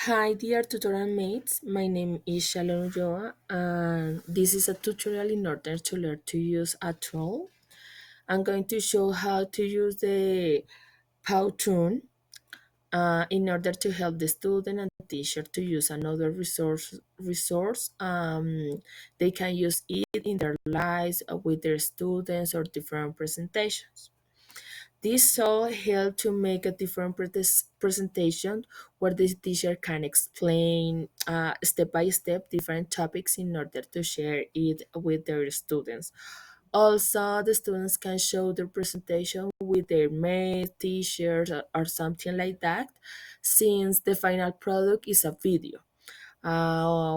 Hi dear tutorial mates, my name is Shalom Ulloa and this is a tutorial in order to learn to use a tool. I'm going to show how to use the PowToon in order to help the student and the teacher to use another resource. They can use it in their lives with their students or different presentations. This all help to make a different presentation where the teacher can explain step by step different topics in order to share it with their students. Also, the students can show their presentation with their mates, teachers, or something like that, since the final product is a video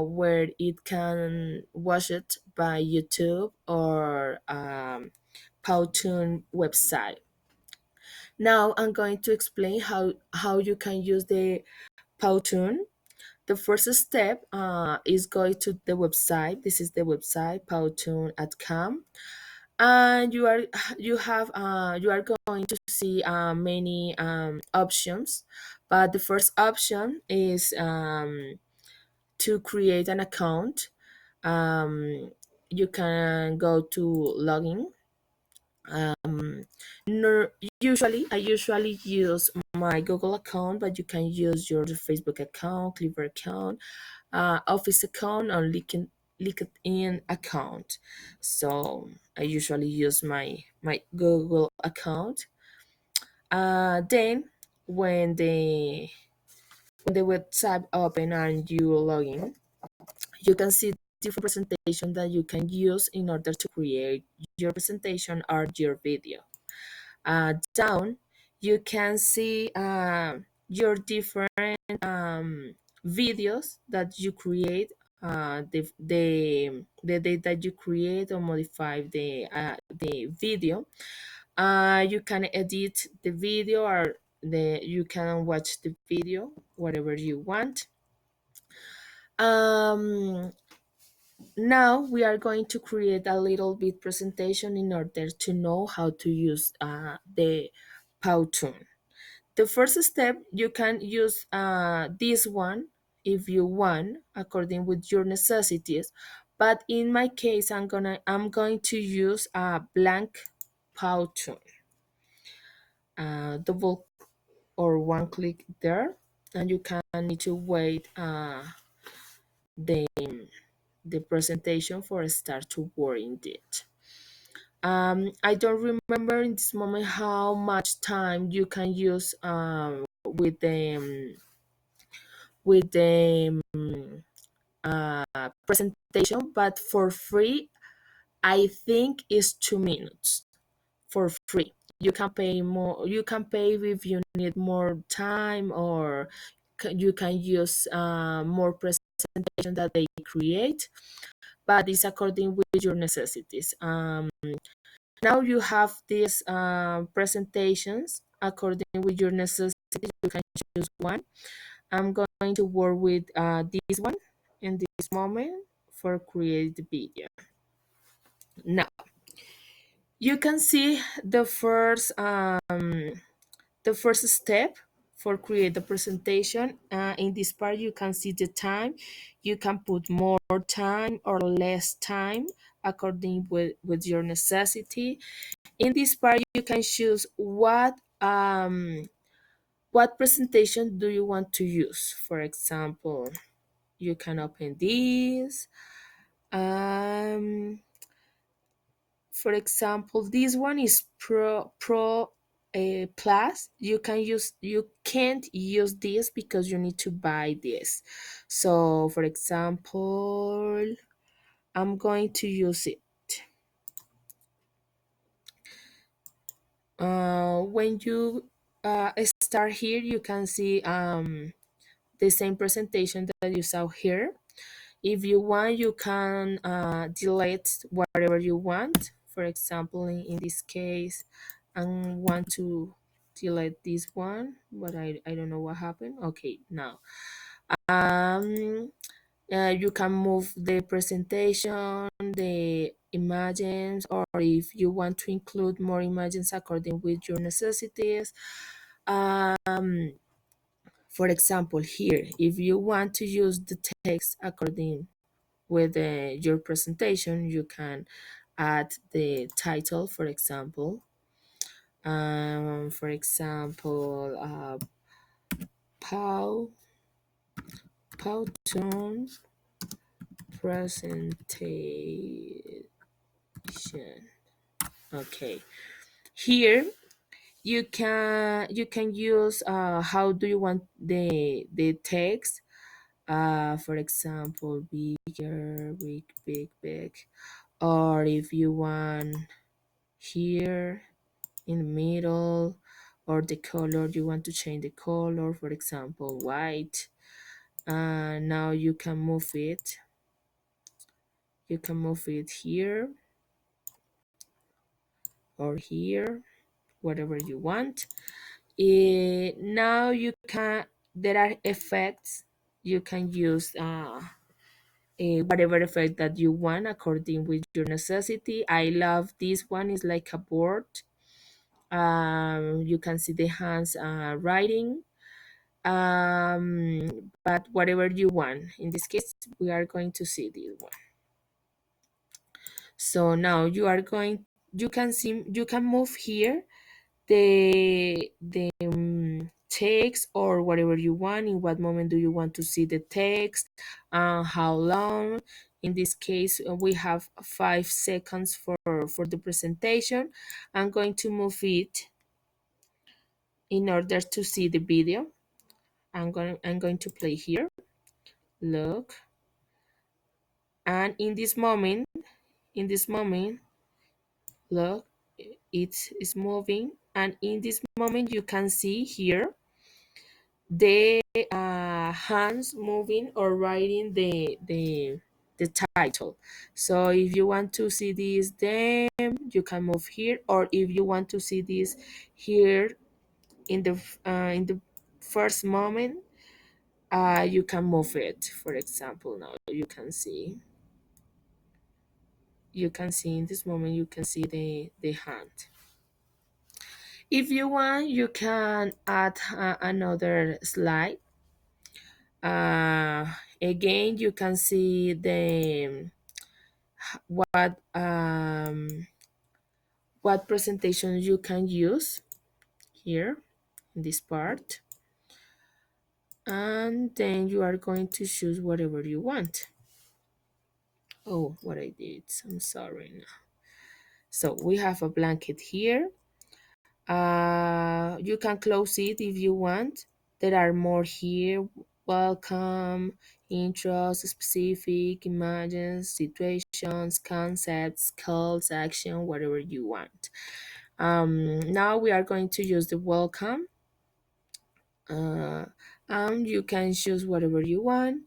where it can watch it by YouTube or PowToon website. Now I'm going to explain how you can use the PowToon. The first step is going to the website. This is the website powtoon.com, and you are going to see many options, but the first option is to create an account. You can go to login. Um, no, I usually use my Google account, but you can use your Facebook account, Clever account, Office account, or LinkedIn account. So I usually use my Google account. Then when the website open and you log in, you can see different presentation that you can use in order to create your presentation or your video. Down, you can see your different videos that you create, the day that you create or modify the video. You can edit the video or you can watch the video whatever you want. Um, Now we are going to create a little bit presentation in order to know how to use the PowToon. The first step, you can use this one if you want, according with your necessities. But in my case, I'm going to use a blank PowToon. Double or one click there, and you can need to wait the the presentation for start to work in it. I don't remember in this moment how much time you can use with the presentation, but for free, I think is 2 minutes for free. You can pay more. You can pay if you need more time, or you can use more presentation that they create. But it's according with your necessities. Now you have these presentations according with your necessities. You can choose one. I'm going to work with this one in this moment for create the video. Now you can see the first step for create the presentation. In this part, you can see the time. You can put more time or less time according with your necessity. In this part, you can choose what presentation do you want to use. For example, you can open this. Um, for example, this one is pro plus. You can't use this because you need to buy this. So, for example, I'm going to use it. When you start here, you can see the same presentation that you saw here. If you want, you can delete whatever you want. For example, in this case, I want to delete this one, but I don't know what happened. Okay, now you can move the presentation, the images, or if you want to include more images according with your necessities. Um, For example, here, if you want to use the text according with your presentation, you can add the title, for example. For example, Pow PowToon presentation. Okay, here you can use how do you want the text. For example, bigger, big, or if you want here in the middle, or the color, you want to change the color, for example, white. Now you can move it. You can move it here or here, whatever you want. Now you can, there are effects. You can use whatever effect that you want according with your necessity. I love this one. Is like a board. You can see the hands writing. But whatever you want. In this case, we are going to see this one. So now you can see, you can move here the text or whatever you want. In what moment do you want to see the text? How long? In this case, we have 5 seconds for the presentation. I'm going to move it in order to see the video. I'm going to play here. Look, and in this moment, look, it's moving, and in this moment you can see here the hands moving or writing the title. So if you want to see this, then you can move here, or if you want to see this here in the first moment, you can move it. For example, now you can see in this moment, you can see the hand. If you want, you can add another slide. uh, Again, you can see the what presentation you can use here in this part, and then you are going to choose whatever you want. Oh, what I did, I'm sorry. Now, so we have a blanket here. You can close it if you want. There are more here. Welcome, intros, specific, images, situations, concepts, calls, action, whatever you want. Now we are going to use the welcome. And you can choose whatever you want.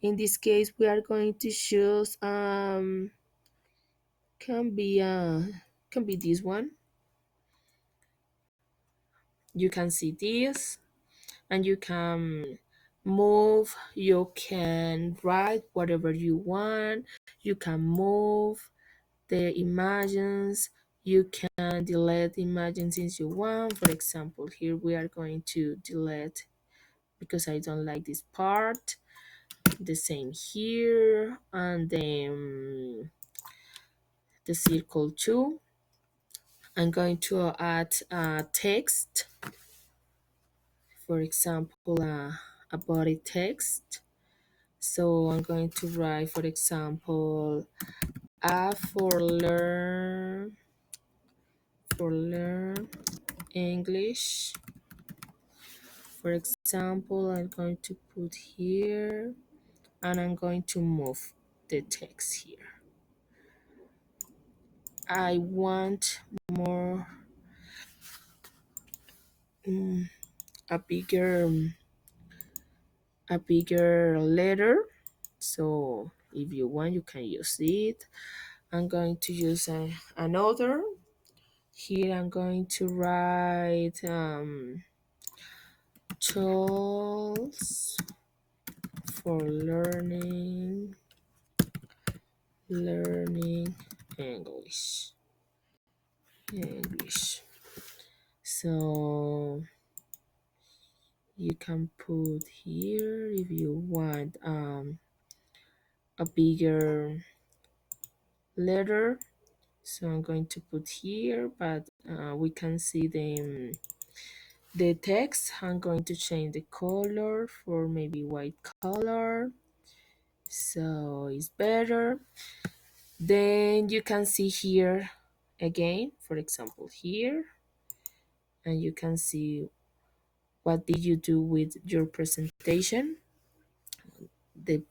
In this case, we are going to choose can be this one. You can see this, and you can move, you can write whatever you want, you can move the images, you can delete images if you want. For example, here we are going to delete because I don't like this part. The same here, and then the circle too. I'm going to add text, for example, a body text. So I'm going to write, for example, for learn English. For example, I'm going to put here, and I'm going to move the text here. I want more a bigger letter. So if you want, you can use it. I'm going to use another. Here I'm going to write tools for learning English. So You can put here if you want a bigger letter. So I'm going to put here, but we can see the text. I'm going to change the color for maybe white color, so it's better. Then you can see here again, for example, here, and you can see what did you do with your presentation. The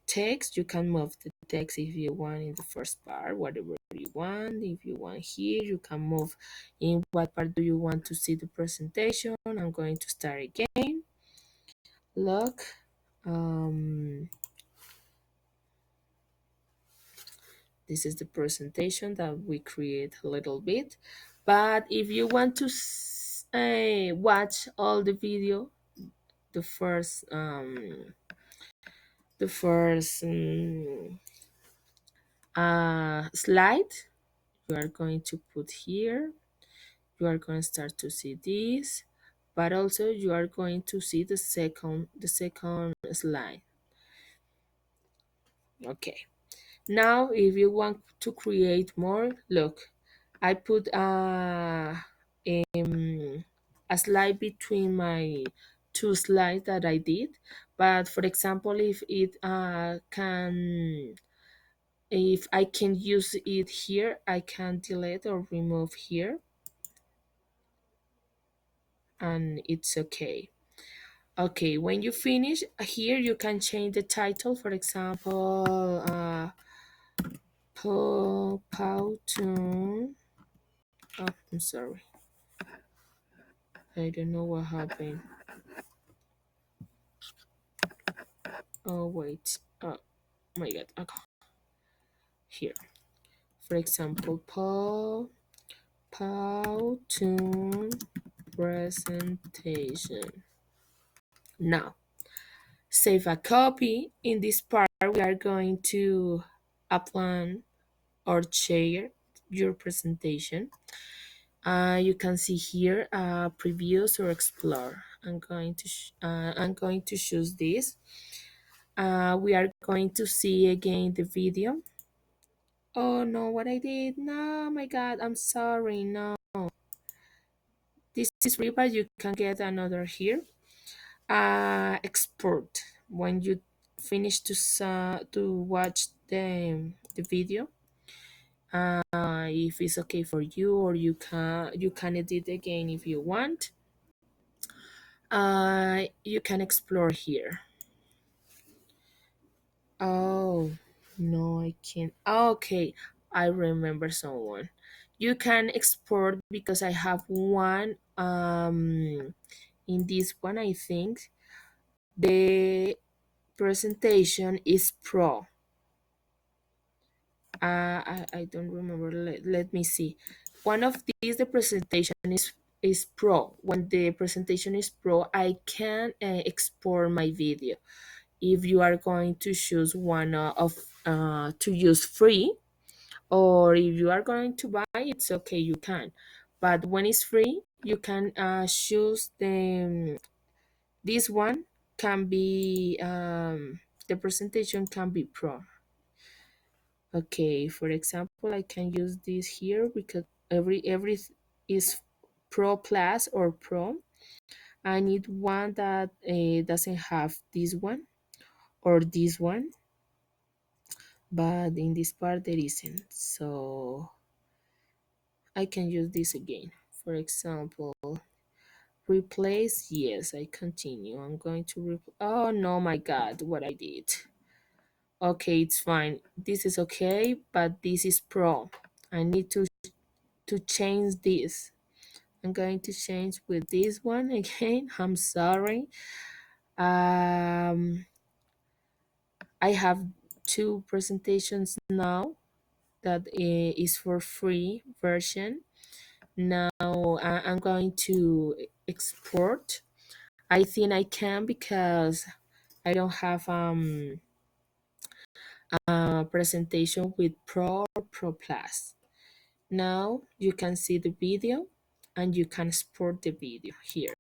text, you can move the text if you want in the first part, whatever you want. If you want here, you can move in what part do you want to see the presentation. I'm going to start again. Look, this is the presentation that we create a little bit. But if you want to watch all the video, the first slide, you are going to put here. You are going to start to see this, but also you are going to see the second slide. Okay. Now, if you want to create more, look, I put a slide between my two slides that I did. But for example, if I can use it here, I can delete or remove here, and it's okay. Okay, when you finish here, you can change the title. For example, PowToon. Oh, I'm sorry. I don't know what happened. Oh, wait. Oh, my God. Okay. Here. For example, PowToon presentation. Now, save a copy. In this part, we are going to upload or share your presentation. You can see here previews or explore. I'm going to choose this. We are going to see again the video. Oh no, what I did? No, my God, I'm sorry. No, this is free, but you can get another here. Export. When you finish to watch the video, if it's okay for you, or you can edit again if you want. You can explore here. Oh, no, I can't. Okay, I remember someone. You can export because I have one. In this one, I think the presentation is pro. I don't remember. Let me see. One of these, the presentation is pro. When the presentation is pro, I can export my video. If you are going to choose one of to use free, or if you are going to buy, it's okay, you can. But when it's free, you can choose this one can be the presentation can be pro. Okay, for example, I can use this here because every is pro plus or pro. I need one that doesn't have this one or this one, but in this part there isn't, so I can use this again. For example, replace. Yes, I continue. I'm going to oh no, my God, what I did. Okay, it's fine. This is okay, but this is pro. I need to change this. I'm going to change with this one again. I'm sorry. I have two presentations now that is for free version. Now I'm going to export. I think I can because I don't have a presentation with Pro or Pro Plus. Now you can see the video. and you can export the video here.